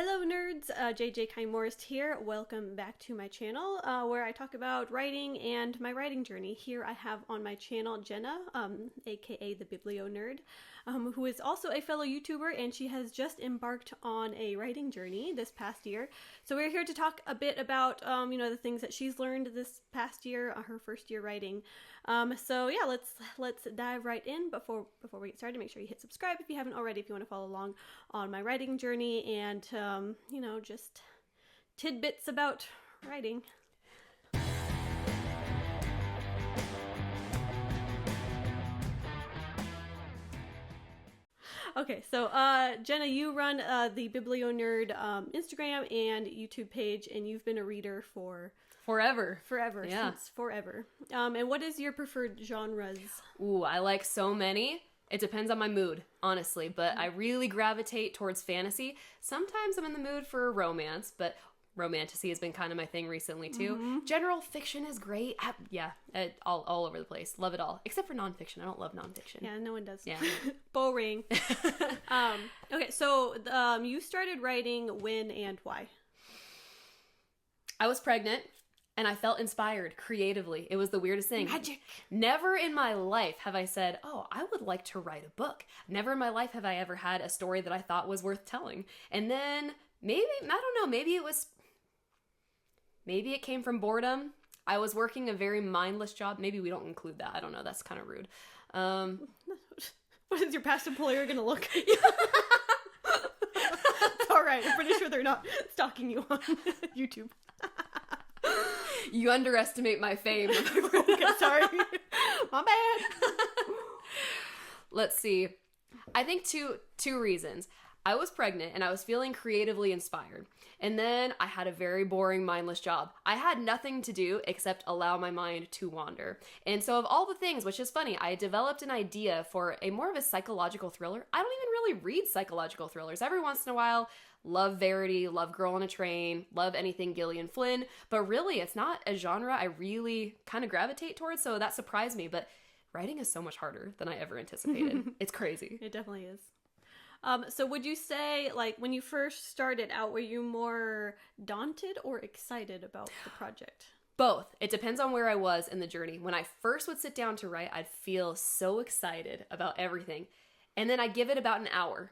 Hello nerds, JJ Kind-Morris here. Welcome back to my channel where I talk about writing and my writing journey. Here I have on my channel Jenna, aka the Biblio Nerd, who is also a fellow YouTuber, and she has just embarked on a writing journey this past year. So we're here to talk a bit about the things that she's learned this past year, her first year writing. So yeah, let's dive right in. Before we get started, make sure you hit subscribe if you haven't already, if you want to follow along on my writing journey and just tidbits about writing. Okay, so Jenna, you run the Biblio Nerd Instagram and YouTube page, and you've been a reader for Forever, yeah. Since forever. And what is your preferred genres? Ooh, I like so many. It depends on my mood, honestly, but I really gravitate towards fantasy. Sometimes I'm in the mood for romance, but romantasy has been kind of my thing recently too. Mm-hmm. General fiction is great. All over the place. Love it all. Except for nonfiction. I don't love nonfiction. Yeah, no one does. Yeah. Boring. Okay, so you started writing when and why? I was pregnant. And I felt inspired creatively. It was the weirdest thing. Magic. Never in my life have I said, oh, I would like to write a book. Never in my life have I ever had a story that I thought was worth telling. And then maybe it came from boredom. I was working a very mindless job. Maybe we don't include that. I don't know. That's kind of rude. What is your past employer going to look at? It's all right. I'm pretty sure they're not stalking you on YouTube. You underestimate my fame. Okay, sorry. My bad. Let's see. I think two reasons. I was pregnant and I was feeling creatively inspired. And then I had a very boring, mindless job. I had nothing to do except allow my mind to wander. And so of all the things, which is funny, I developed an idea for a more of a psychological thriller. I don't even really read psychological thrillers. Every once in a while, love Verity, love Girl on a Train, love anything Gillian Flynn. But really, it's not a genre I really kind of gravitate towards, so that surprised me. But writing is so much harder than I ever anticipated. It's crazy. It definitely is. So would you say, like, when you first started out, were you more daunted or excited about the project? Both. It depends on where I was in the journey. When I first would sit down to write, I'd feel so excited about everything. And then I give it about an hour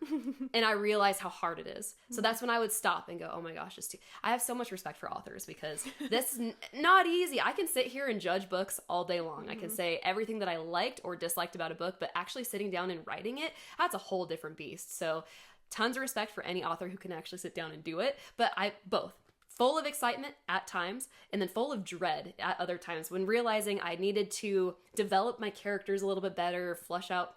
and I realize how hard it is. So that's when I would stop and go, oh my gosh, I have so much respect for authors because this is not easy. I can sit here and judge books all day long. I can say everything that I liked or disliked about a book, but actually sitting down and writing it, that's a whole different beast. So tons of respect for any author who can actually sit down and do it. But both. Full of excitement at times, and then full of dread at other times when realizing I needed to develop my characters a little bit better, flesh out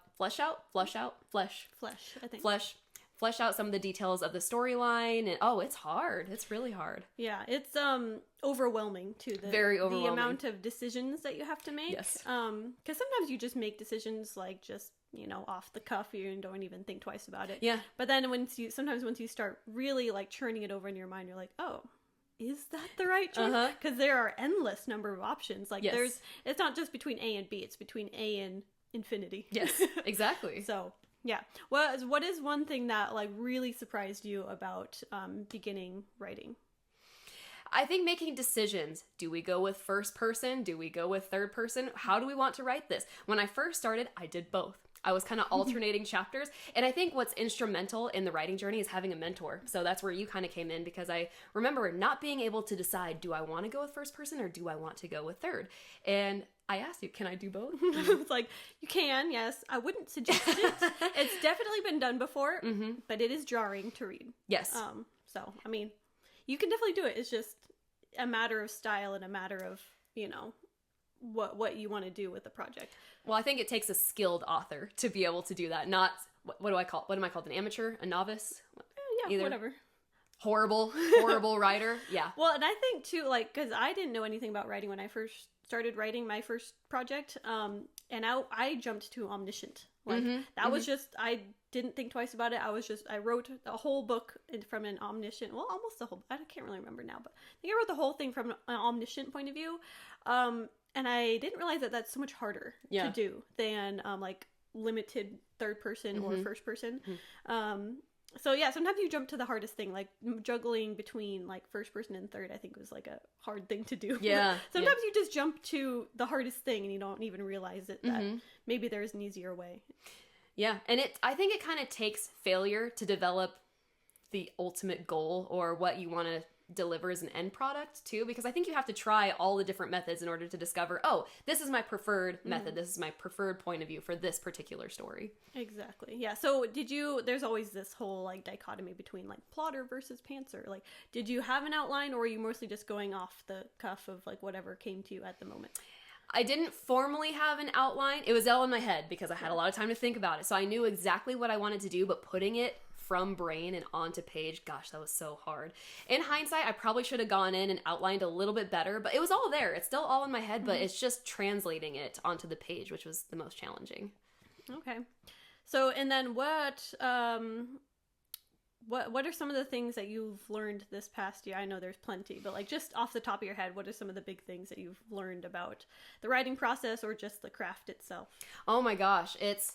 some of the details of the storyline. And it's hard. It's really hard. Yeah, it's overwhelming too. Very overwhelming. The amount of decisions that you have to make. Yes. Because sometimes you just make decisions like just off the cuff, you don't even think twice about it. Yeah. But then once you start really like churning it over in your mind, you're like, oh, is that the right choice? Because there are endless number of options. Like it's not just between A and B, it's between A and infinity. Yes, exactly. So yeah. What is one thing that like really surprised you about beginning writing? I think making decisions. Do we go with first person? Do we go with third person? How do we want to write this? When I first started, I did both. I was kind of alternating chapters. And I think what's instrumental in the writing journey is having a mentor. So that's where you kind of came in, because I remember not being able to decide, do I want to go with first person or do I want to go with third? And I asked you, can I do both? It's like, you can, yes. I wouldn't suggest it. It's definitely been done before, but it is jarring to read. Yes. So, I mean, you can definitely do it. It's just a matter of style and a matter of, what you want to do with the project. Well, I think it takes a skilled author to be able to do that. Not, what am I called? An amateur? A novice? Yeah, whatever. Horrible writer. Yeah. Well, and I think too, like, because I didn't know anything about writing when I first started writing my first project. And I jumped to omniscient. Like that was just, I didn't think twice about it. I wrote a whole book from an omniscient, well, almost the whole, I can't really remember now, but I think I wrote the whole thing from an omniscient point of view. And I didn't realize that that's so much harder to do than like limited third person or first person. So yeah, sometimes you jump to the hardest thing, like juggling between like first person and third. I think was like a hard thing to do. Yeah. Sometimes you just jump to the hardest thing and you don't even realize it that maybe there's an easier way. Yeah, and I think it kind of takes failure to develop the ultimate goal or what you want to deliver as an end product too, because I think you have to try all the different methods in order to discover, oh, this is my preferred method, this is my preferred point of view for this particular story. Exactly. Yeah. So there's always this whole like dichotomy between like plotter versus pantser. Like, did you have an outline, or were you mostly just going off the cuff of like whatever came to you at the moment? I didn't formally have an outline. It was all in my head because I had a lot of time to think about it. So I knew exactly what I wanted to do, but putting it from brain and onto page, gosh, that was so hard. In hindsight, I probably should have gone in and outlined a little bit better, but it was all there. It's still all in my head, but it's just translating it onto the page, which was the most challenging. Okay. So, and then what are some of the things that you've learned this past year? I know there's plenty, but like just off the top of your head, what are some of the big things that you've learned about the writing process or just the craft itself? Oh my gosh, it's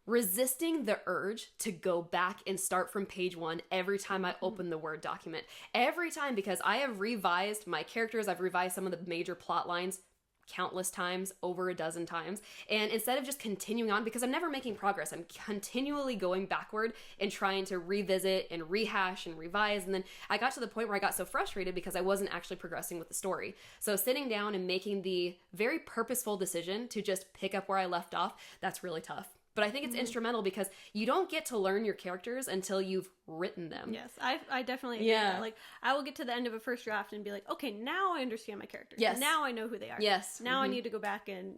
resisting the urge to go back and start from page 1 every time I open the Word document. Every time, because I have revised my characters, I've revised some of the major plot lines countless times, over a dozen times. And instead of just continuing on, because I'm never making progress, I'm continually going backward and trying to revisit and rehash and revise. And then I got to the point where I got so frustrated because I wasn't actually progressing with the story. So sitting down and making the very purposeful decision to just pick up where I left off, that's really tough. But I think it's instrumental because you don't get to learn your characters until you've written them. Yes, I definitely agree with that. Like, I will get to the end of a first draft and be like, okay, now I understand my characters. Yes. Now I know who they are. Yes. Now I need to go back and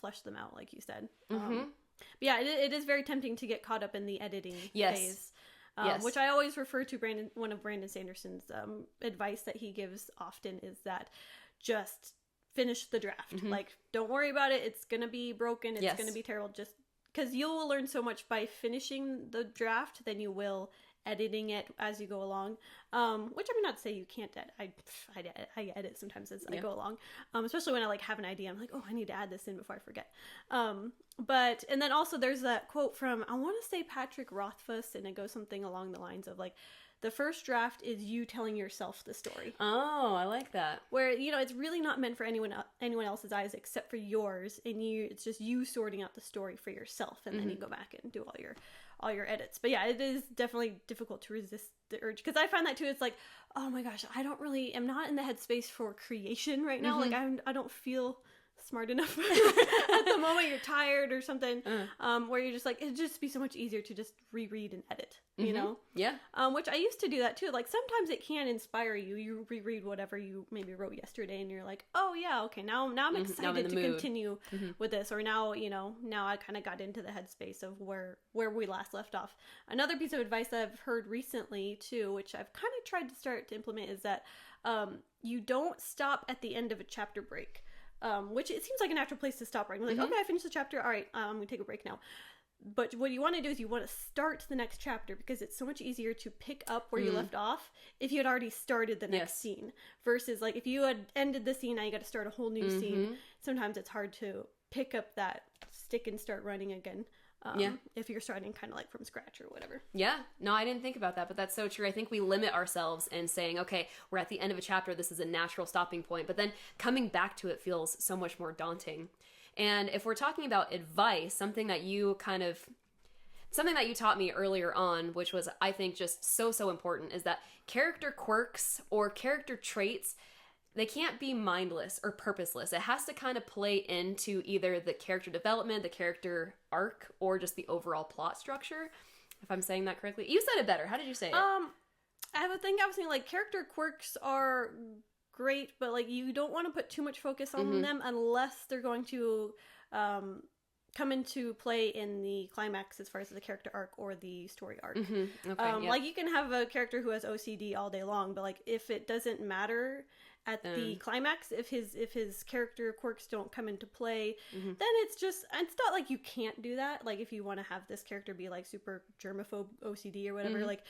flesh them out, like you said. But yeah, it is very tempting to get caught up in the editing phase. Which I always refer to one of Brandon Sanderson's advice that he gives often is that just finish the draft. Like, don't worry about it. It's going to be broken. It's going to be terrible. Just because you will learn so much by finishing the draft than you will editing it as you go along. Which I mean, not to say you can't edit. I edit sometimes as I go along. Especially when I like have an idea. I'm like, oh, I need to add this in before I forget. And then also there's that quote from, I want to say Patrick Rothfuss, and it goes something along the lines of like, the first draft is you telling yourself the story. Oh, I like that. Where, you know, it's really not meant for anyone else's eyes except for yours, and it's just you sorting out the story for yourself, and then you go back and do all your edits. But yeah, it is definitely difficult to resist the urge, because I find that too. It's like, oh my gosh, I'm not in the headspace for creation right now. Like I don't feel smart enough at the moment. You're tired or something, where you're just like, it'd just be so much easier to just reread and edit, you know? Yeah. Which I used to do that too. Like, sometimes it can inspire you. You reread whatever you maybe wrote yesterday and you're like, oh yeah, okay, now I'm excited to continue with this. Or now I kind of got into the headspace of where we last left off. Another piece of advice that I've heard recently too, which I've kind of tried to start to implement, is that you don't stop at the end of a chapter break. Which it seems like a natural place to stop writing. Like, okay, I finished the chapter. All right, I'm going to take a break now. But what you want to do is you want to start the next chapter, because it's so much easier to pick up where you left off if you had already started the next scene. Versus, like, if you had ended the scene, now you got to start a whole new scene. Sometimes it's hard to pick up that stick and start running again. If you're starting kind of like from scratch or whatever. Yeah. No, I didn't think about that, but that's so true. I think we limit ourselves in saying, okay, we're at the end of a chapter. This is a natural stopping point. But then coming back to it feels so much more daunting. And if we're talking about advice, something that you taught me earlier on, which was, I think, just so important, is that character quirks or character traits, they can't be mindless or purposeless. It has to kind of play into either the character development, the character arc, or just the overall plot structure. If I'm saying that correctly. You said it better. How did you say it? I was thinking like character quirks are great, but like you don't want to put too much focus on them unless they're going to come into play in the climax as far as the character arc or the story arc. Like, you can have a character who has OCD all day long, but like if it doesn't matter at the climax, if his character quirks don't come into play, then it's not like you can't do that. Like, if you want to have this character be like super germaphobe OCD or whatever, like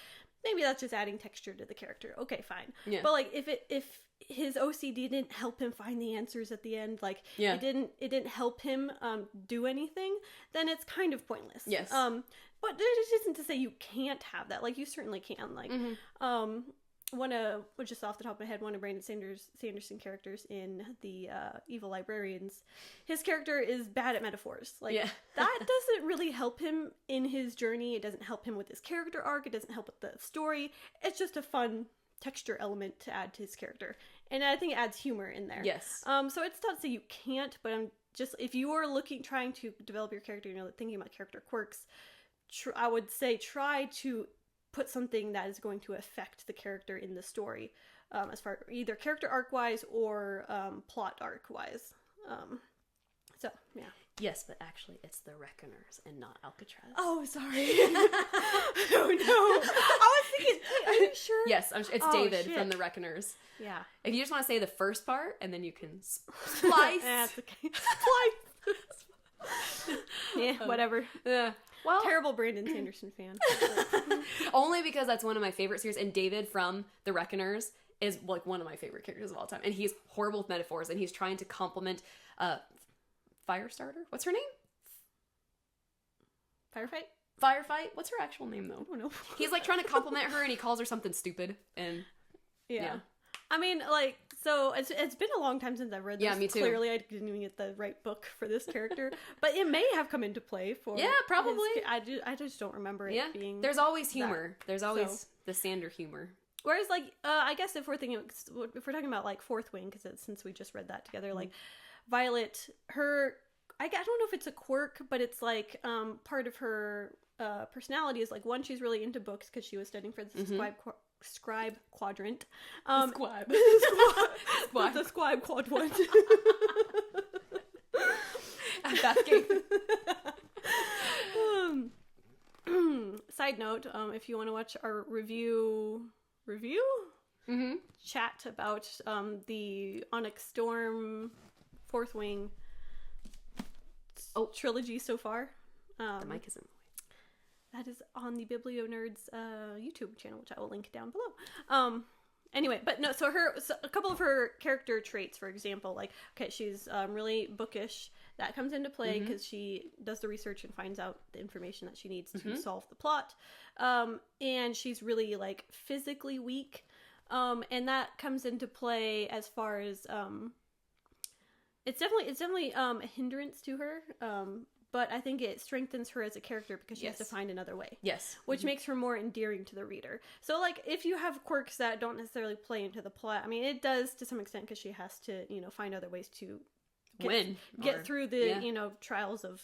maybe that's just adding texture to the character. Okay, fine. Yeah. But like if his OCD didn't help him find the answers at the end, like it didn't help him do anything, then it's kind of pointless. Yes. But it isn't to say you can't have that. Like, you certainly can. Like, just off the top of my head, one of Brandon Sanderson characters in the Evil Librarians, his character is bad at metaphors. Like, that doesn't really help him in his journey. It doesn't help him with his character arc. It doesn't help with the story. It's just a fun texture element to add to his character. And I think it adds humor in there. Yes. So it's not to say you can't, but if you are trying to develop your character, thinking about character quirks, I would say try to put something that is going to affect the character in the story, as far either character arc wise or plot arc wise. So yeah. Yes, but actually it's the Reckoners and not Alcatraz. Oh, sorry. Oh no. I was thinking, are you sure? Yes, it's David from the Reckoners. Yeah. If you just want to say the first part, and then you can splice. That's okay. Splice. Yeah, whatever. Yeah. Well, terrible Brandon Sanderson fan. Only because that's one of my favorite series, and David from The Reckoners is like one of my favorite characters of all time, and he's horrible with metaphors, and he's trying to compliment Firestarter. What's her name? Firefight. What's her actual name though? I don't know. He's like trying to compliment her, and he calls her something stupid, and yeah. I mean, like, so it's been a long time since I've read this. Yeah, me too. Clearly, I didn't even get the right book for this character, but it may have come into play for. Yeah, probably. I just don't remember it being. There's always humor. There's always the Sander humor. Whereas, like, I guess if we're talking about like Fourth Wing, because since we just read that together, like Violet, I don't know if it's a quirk, but it's like part of her personality is like, one, she's really into books because she was studying for the scribe quadrant. Scribe. The scribe quadrant. That game. Side note, if you want to watch our review chat about the Onyx Storm Fourth Wing trilogy so far. The mic isn't. That is on the Biblio Nerd's YouTube channel, which I will link down below. Anyway, but no, so a couple of her character traits, for example, like, okay, she's really bookish. That comes into play because she does the research and finds out the information that she needs to solve the plot. And she's really, like, physically weak. And that comes into play as far as it's definitely a hindrance to her. But I think it strengthens her as a character because she has to find another way. Yes. Which makes her more endearing to the reader. So, like, if you have quirks that don't necessarily play into the plot, I mean, it does to some extent because she has to, find other ways to get through the, trials of,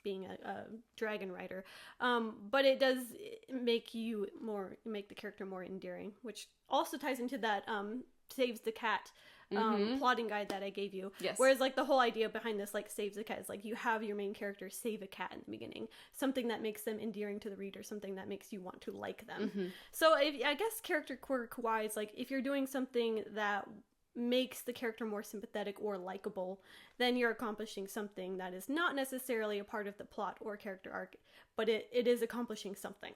being a dragon rider. But it does make the character more endearing, which also ties into that Saves the Cat plotting guide that I gave you. Yes. Whereas, like, the whole idea behind this, like, Saves the Cat is, like, you have your main character save a cat in the beginning. Something that makes them endearing to the reader. Something that makes you want to like them. So, I guess character quirk-wise, like, if you're doing something that makes the character more sympathetic or likable, then you're accomplishing something that is not necessarily a part of the plot or character arc, but it is accomplishing something.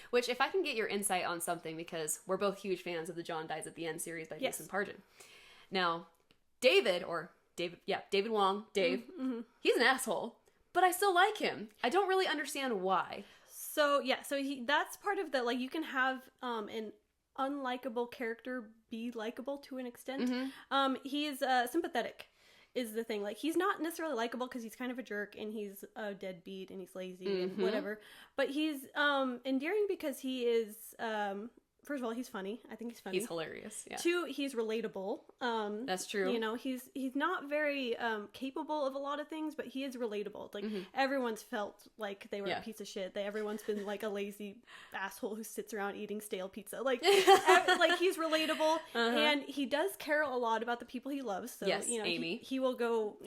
Which, if I can get your insight on something, because we're both huge fans of the John Dies at the End series by Jason Pargin. Now, David Wong, Dave, he's an asshole, but I still like him. I don't really understand why. So, that's part of the, like, you can have an unlikable character be likable to an extent. He's sympathetic is the thing. Like, he's not necessarily likable because he's kind of a jerk and he's a deadbeat and he's lazy and whatever, but he's endearing because he is first of all, he's funny. I think he's funny. He's hilarious. Yeah. 2, he's relatable. That's true. He's not very capable of a lot of things, but he is relatable. Like, everyone's felt like they were a piece of shit. Everyone's been like a lazy asshole who sits around eating stale pizza. Like, like, he's relatable, and he does care a lot about the people he loves. So, Amy. He will go,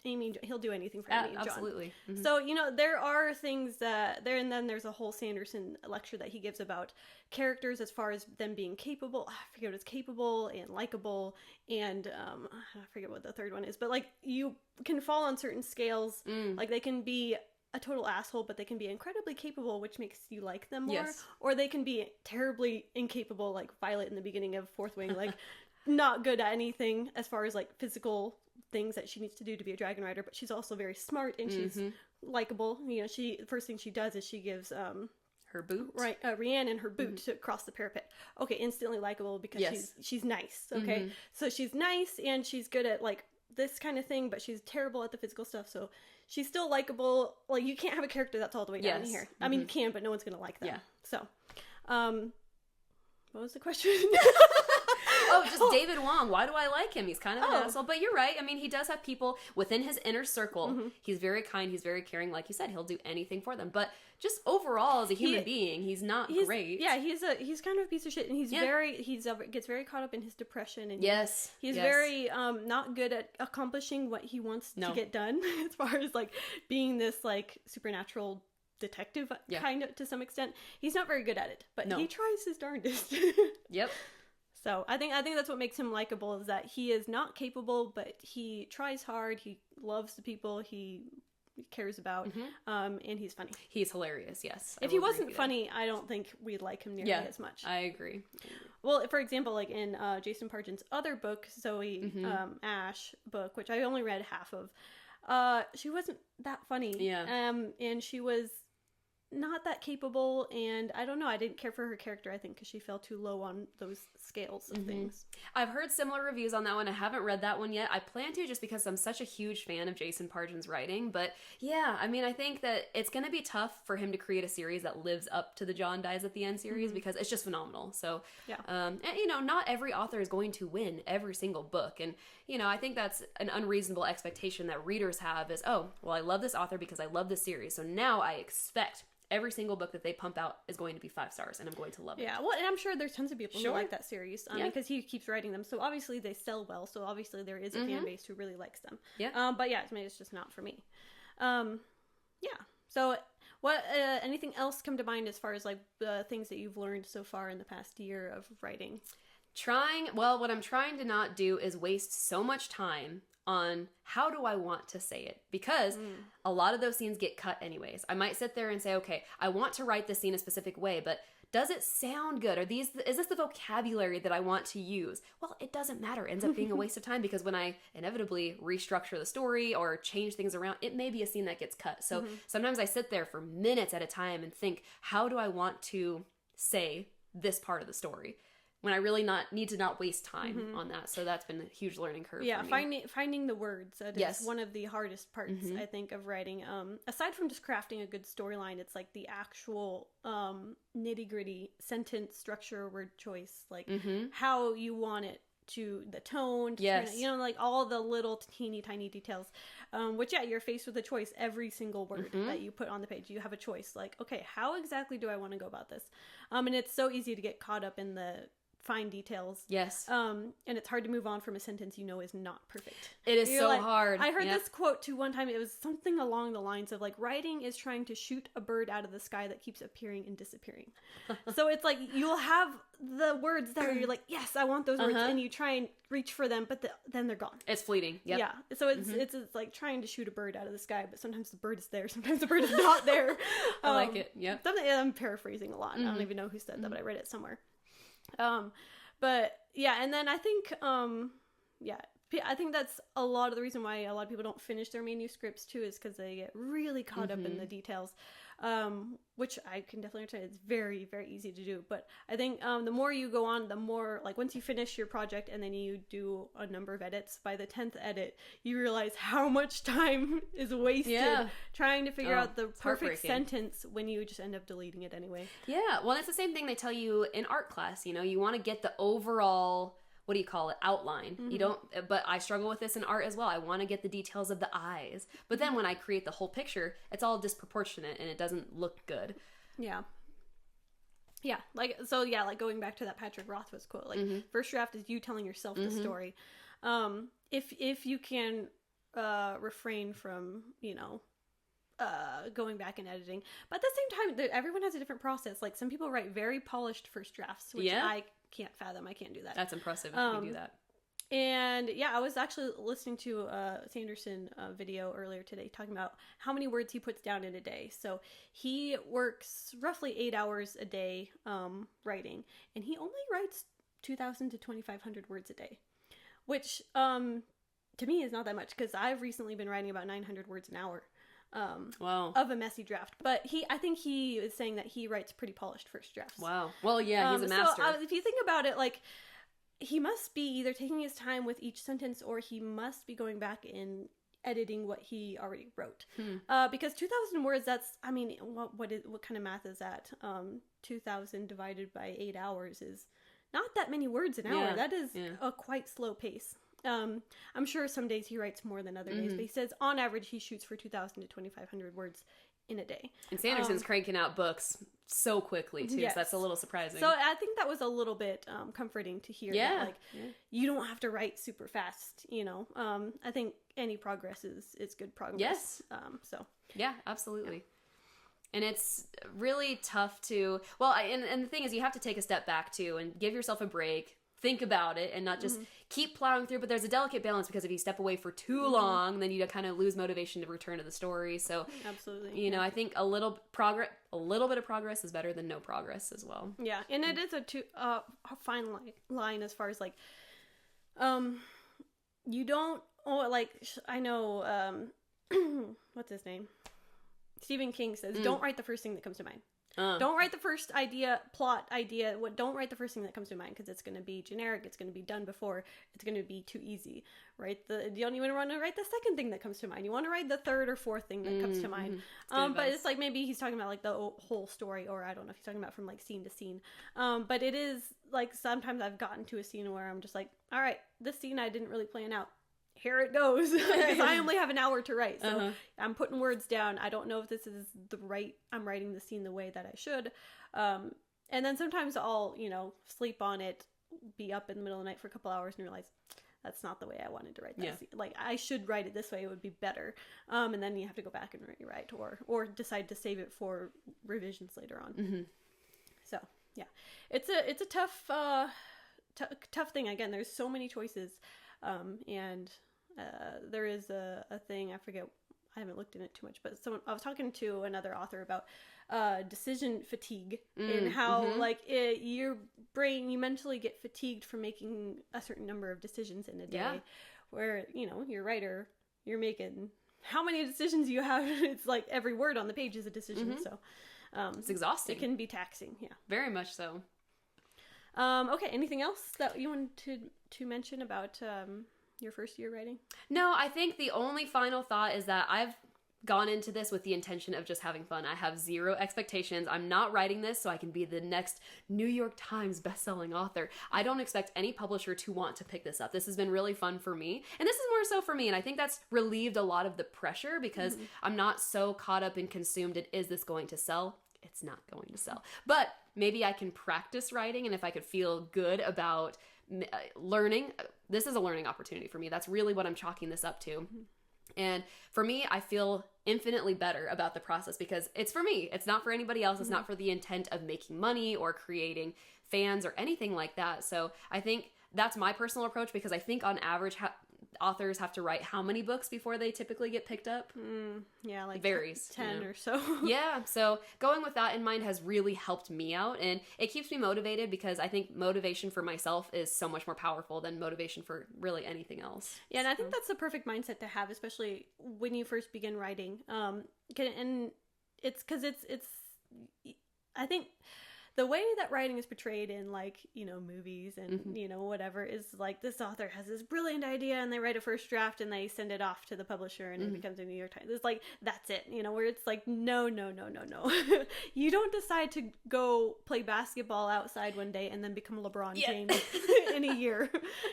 Amy, he'll do anything for Amy and John. Absolutely. So, there are things that and then there's a whole Sanderson lecture that he gives about characters as far as them being capable. I forget what it's capable and likable, and I forget what the third one is, but, like, you can fall on certain scales. Like, they can be a total asshole, but they can be incredibly capable, which makes you like them more. Yes. Or they can be terribly incapable, like Violet in the beginning of Fourth Wing, like not good at anything as far as like physical things that she needs to do to be a dragon rider, but she's also very smart and she's likable. You know, the first thing she does is she gives her boot, right, Rhiannon her boot to cross the parapet. Okay, instantly likable because she's nice. Okay, so she's nice and she's good at like this kind of thing, but she's terrible at the physical stuff. So she's still likable. Like, you can't have a character that's all the way down here. I mean, you can, but no one's gonna like them. Yeah. So, what was the question? David Wong. Why do I like him? He's kind of an asshole, but you're right. I mean, he does have people within his inner circle. He's very kind. He's very caring. Like you said, he'll do anything for them. But just overall, as a human being, he's not great. Yeah, he's kind of a piece of shit, and he's gets very caught up in his depression. And he's very not good at accomplishing what he wants to get done, as far as like being this like supernatural detective kind of to some extent. He's not very good at it, but he tries his darndest. Yep. So I think that's what makes him likable, is that he is not capable, but he tries hard. He loves the people he cares about, and he's funny. He's hilarious. Yes. If he wasn't funny, I don't think we'd like him nearly as much. I agree. Well, for example, like in Jason Pargin's other book, Zoe Ash book, which I only read half of, she wasn't that funny. Yeah. And she was not that capable, and I don't know, I didn't care for her character, I think, because she fell too low on those scales of things. I've heard similar reviews on that one. I haven't read that one yet. I plan to, just because I'm such a huge fan of Jason Pargin's writing. But yeah, I mean, I think that it's going to be tough for him to create a series that lives up to the John dies at the end series, because it's just phenomenal. So and you know, not every author is going to win every single book, and you know, I think that's an unreasonable expectation that readers have, is, oh, well, I love this author because I love this series, so now I expect every single book that they pump out is going to be 5 stars, and I'm going to love it. Yeah, well, and I'm sure there's tons of people who like that series, because he keeps writing them. So obviously they sell well. So obviously there is a fan base who really likes them. Yeah. But yeah, it's just not for me. Yeah. So what? Anything else come to mind as far as like the things that you've learned so far in the past year of writing? What I'm trying to not do is waste so much time on how do I want to say it, because a lot of those scenes get cut anyways. I might sit there and say, okay, I want to write this scene a specific way, but does it sound good? Is this the vocabulary that I want to use? Well, it doesn't matter. It ends up being a waste of time, because when I inevitably restructure the story or change things around, it may be a scene that gets cut. So sometimes I sit there for minutes at a time and think, how do I want to say this part of the story, when I really need to not waste time on that. So that's been a huge learning curve for me. Finding the words. That is one of the hardest parts, I think, of writing. Aside from just crafting a good storyline, it's like the actual nitty-gritty sentence structure, word choice, like how you want it to, the tone, you know, like all the little teeny tiny details, which you're faced with a choice every single word that you put on the page. You have a choice, like, okay, how exactly do I want to go about this? And it's so easy to get caught up in the fine details. Yes. And it's hard to move on from a sentence you know is not perfect. It is so hard. I heard this quote too one time. It was something along the lines of like, writing is trying to shoot a bird out of the sky that keeps appearing and disappearing. So it's like, you'll have the words that you're like, yes, I want those words, and you try and reach for them, but then they're gone. It's fleeting. Yep. Yeah. So it's like trying to shoot a bird out of the sky, but sometimes the bird is there, sometimes the bird is not there. I like it. Yep. I'm paraphrasing a lot. I don't even know who said that, but I read it somewhere. But yeah, and then I think, I think that's a lot of the reason why a lot of people don't finish their manuscripts too, is because they get really caught up in the details, which I can definitely understand. It's very, very easy to do. But I think the more you go on, the more, like, once you finish your project and then you do a number of edits, by the 10th edit, you realize how much time is wasted trying to figure out the perfect sentence when you just end up deleting it anyway. Yeah, well, it's the same thing they tell you in art class. You know, you want to get the overall, what do you call it, outline. You don't, but I struggle with this in art as well. I want to get the details of the eyes, but then when I create the whole picture, it's all disproportionate and it doesn't look good. Yeah, like, so yeah, like going back to that Patrick Rothfuss quote, like, first draft is you telling yourself the story. If you can refrain from, you know, going back and editing, but at the same time, everyone has a different process. Like, some people write very polished first drafts, which I can't fathom. I can't do that. That's impressive if you can do that. And yeah, I was actually listening to a Sanderson video earlier today talking about how many words he puts down in a day. So he works roughly 8 hours a day writing, and he only writes 2,000 to 2,500 words a day, which to me is not that much, because I've recently been writing about 900 words an hour wow. of a messy draft. But I think he is saying that he writes pretty polished first drafts. Wow. Well, yeah, he's a master. So if you think about it, like, he must be either taking his time with each sentence, or he must be going back and editing what he already wrote. Because 2,000 words, that's, I mean, what kind of math is that? 2,000 divided by 8 hours is not that many words an hour. Yeah. That is a quite slow pace. I'm sure some days he writes more than other days, but he says on average he shoots for 2,000 to 2,500 words in a day. And Sanderson's cranking out books so quickly too, yes. so that's a little surprising. So I think that was a little bit comforting to hear. Yeah. That, like, you don't have to write super fast, you know. I think any progress is good progress. Yes. So. Yeah, absolutely. And it's really tough to, well, and the thing is, you have to take a step back too and give yourself a break. Think about it and not just keep plowing through. But there's a delicate balance, because if you step away for too long, then you kind of lose motivation to return to the story. So absolutely, you know, I think a little bit of progress is better than no progress as well. Yeah, and it is a fine line as far as like, you don't. Oh, like I know, what's his name? Stephen King says, "Don't write the first thing that comes to mind." Don't write the first plot idea. Don't write the first thing that comes to mind, because it's going to be generic. It's going to be done before. It's going to be too easy. You don't even want to write the second thing that comes to mind. You want to write the third or fourth thing that comes to mind. But it's like maybe he's talking about like the whole story, or I don't know if he's talking about from like scene to scene. But it is like sometimes I've gotten to a scene where I'm just like, all right, this scene I didn't really plan out. Here it goes, because I only have an hour to write, so I'm putting words down. I don't know if this is I'm writing the scene the way that I should, and then sometimes I'll, you know, sleep on it, be up in the middle of the night for a couple hours and realize that's not the way I wanted to write that scene. Like, I should write it this way, it would be better, and then you have to go back and rewrite, or decide to save it for revisions later on. So yeah, it's a tough thing. Again, there's so many choices, and there is a thing, I forget, I haven't looked in it too much, but I was talking to another author about decision fatigue, and how like your brain, you mentally get fatigued from making a certain number of decisions in a day, where, you know, you're a writer, you're making how many decisions you have, it's like every word on the page is a decision, so it's exhausting. It can be taxing, very much so. Okay, anything else that you wanted to mention about your first year writing? No, I think the only final thought is that I've gone into this with the intention of just having fun. I have zero expectations. I'm not writing this so I can be the next New York Times bestselling author. I don't expect any publisher to want to pick this up. This has been really fun for me, and this is more so for me, and I think that's relieved a lot of the pressure, because I'm not so caught up and consumed in, is this going to sell? It's not going to sell. But maybe I can practice writing, and if I could feel good about learning, this is a learning opportunity for me. That's really what I'm chalking this up to. And for me, I feel infinitely better about the process, because it's for me. It's not for anybody else. It's not for the intent of making money or creating fans or anything like that. So I think that's my personal approach, because I think on average authors have to write how many books before they typically get picked up? Yeah, like varies. 10 or so. Yeah, so going with that in mind has really helped me out, and it keeps me motivated, because I think motivation for myself is so much more powerful than motivation for really anything else. Yeah, and I think that's the perfect mindset to have, especially when you first begin writing. And it's because it's I think the way that writing is portrayed in, like, you know, movies and, you know, whatever, is like, this author has this brilliant idea and they write a first draft and they send it off to the publisher and it becomes a New York Times. It's like, that's it, you know, where it's like, no. You don't decide to go play basketball outside one day and then become LeBron James in a year.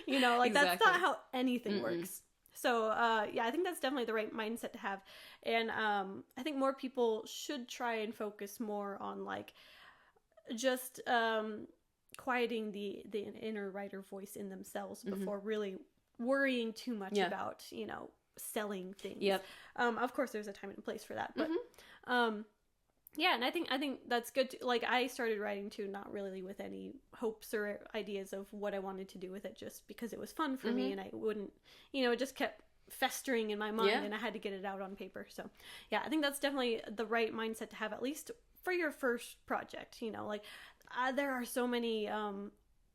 You know, like, that's not how anything works. So, yeah, I think that's definitely the right mindset to have. And I think more people should try and focus more on, like, just quieting the inner writer voice in themselves before really worrying too much about, you know, selling things. Of course there's a time and place for that, but Yeah, and I think that's good. Like, I started writing too, not really with any hopes or ideas of what I wanted to do with it, just because it was fun for me, and I wouldn't, it just kept festering in my mind, and I had to get it out on paper. So, yeah, I think that's definitely the right mindset to have, at least for your first project. Like, there are so many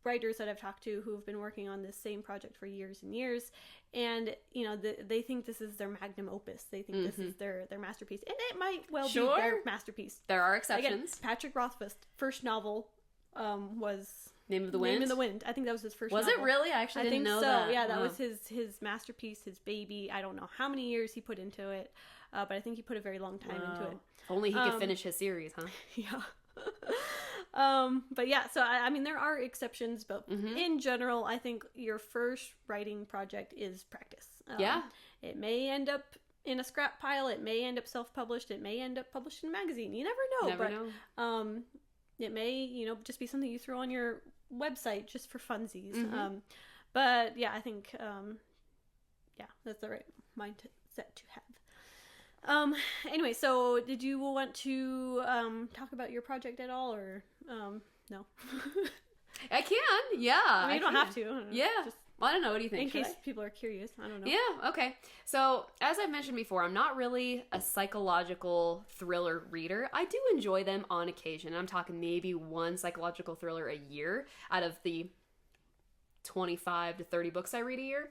writers that I've talked to who have been working on this same project for years and years, and they think this is their magnum opus. They think this is their masterpiece, and it might well be their masterpiece. There are exceptions. Again, Patrick Rothfuss's first novel was Name of the Wind. Name of the Wind. I think that was his first. Was novel. it really? I actually didn't know so. that. Yeah, that was his masterpiece, his baby. I don't know how many years he put into it, but I think he put a very long time into it. If only he could finish his series, huh? Yeah. But yeah, so I mean, there are exceptions, but in general, I think your first writing project is practice. It may end up in a scrap pile. It may end up self-published. It may end up published in a magazine. You never know. It may, just be something you throw on your website just for funsies. But yeah, I think, that's the right mindset to have. Anyway, so did you want to talk about your project at all, or no? I can, yeah. I mean, you don't have to. Yeah. I don't know. What do you think? In case people are curious. I don't know. Yeah, okay. So, as I mentioned before, I'm not really a psychological thriller reader. I do enjoy them on occasion. I'm talking maybe one psychological thriller a year out of the 25 to 30 books I read a year.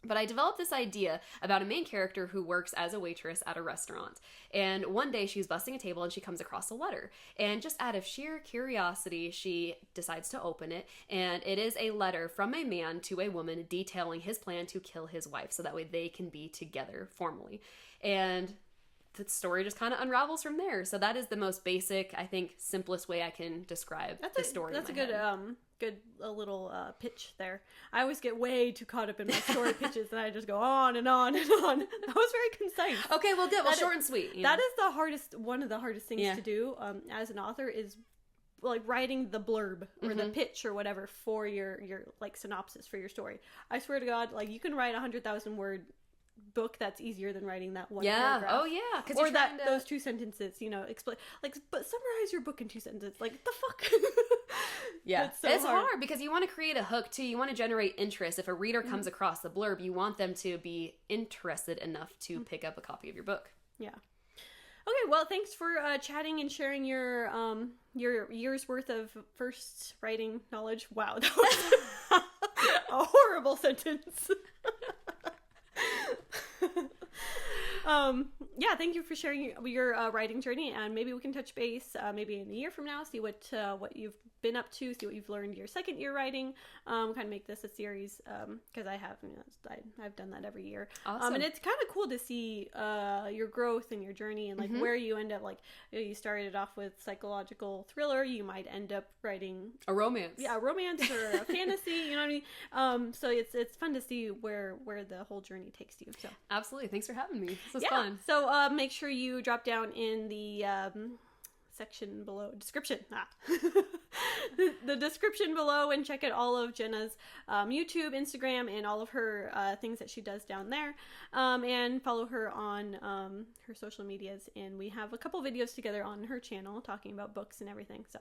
But I developed this idea about a main character who works as a waitress at a restaurant. And one day she's busting a table and she comes across a letter. And just out of sheer curiosity, she decides to open it. And it is a letter from a man to a woman detailing his plan to kill his wife so that way they can be together formally. And the story just kind of unravels from there. So that is the most basic, I think, simplest way I can describe the story. That's a good little pitch there. I always get way too caught up in my story pitches, and I just go on and on and on. That was very concise. Okay, well, good. Well, short and sweet. That is one of the hardest things to do as an author, is like writing the blurb or the pitch or whatever for your like synopsis for your story. I swear to God, like, you can write 100,000 word book that's easier than writing that one paragraph. Oh yeah, because or those two sentences, explain, like, but summarize your book in 2 sentences. Like, the fuck. Yeah, it's hard because you want to create a hook too. You want to generate interest. If a reader comes across the blurb, you want them to be interested enough to pick up a copy of your book. Yeah. Okay, well, thanks for chatting and sharing your year's worth of first writing knowledge. Wow, that was a horrible sentence. Yeah, thank you for sharing your writing journey, and maybe we can touch base maybe in a year from now, see what you've been up to, see what you've learned your second year writing, kind of make this a series, because I've done that every year. Awesome. And it's kind of cool to see your growth and your journey, and like where you end up. Like, you started off with psychological thriller, you might end up writing a romance. Yeah, a romance or a fantasy, you know what I mean? So it's fun to see where the whole journey takes you. So absolutely, thanks for having me. This was fun. So make sure you drop down in the section below, description, the description below, and check out all of Jenna's YouTube, Instagram, and all of her things that she does down there, and follow her on her social medias. And we have a couple videos together on her channel talking about books and everything. So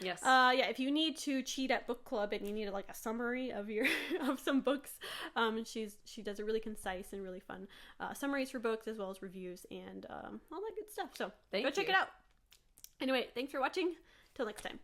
yes, if you need to cheat at book club and you need like a summary of your of some books, she does a really concise and really fun summaries for books, as well as reviews and all that good stuff. So go check it out. Anyway, thanks for watching. Till next time.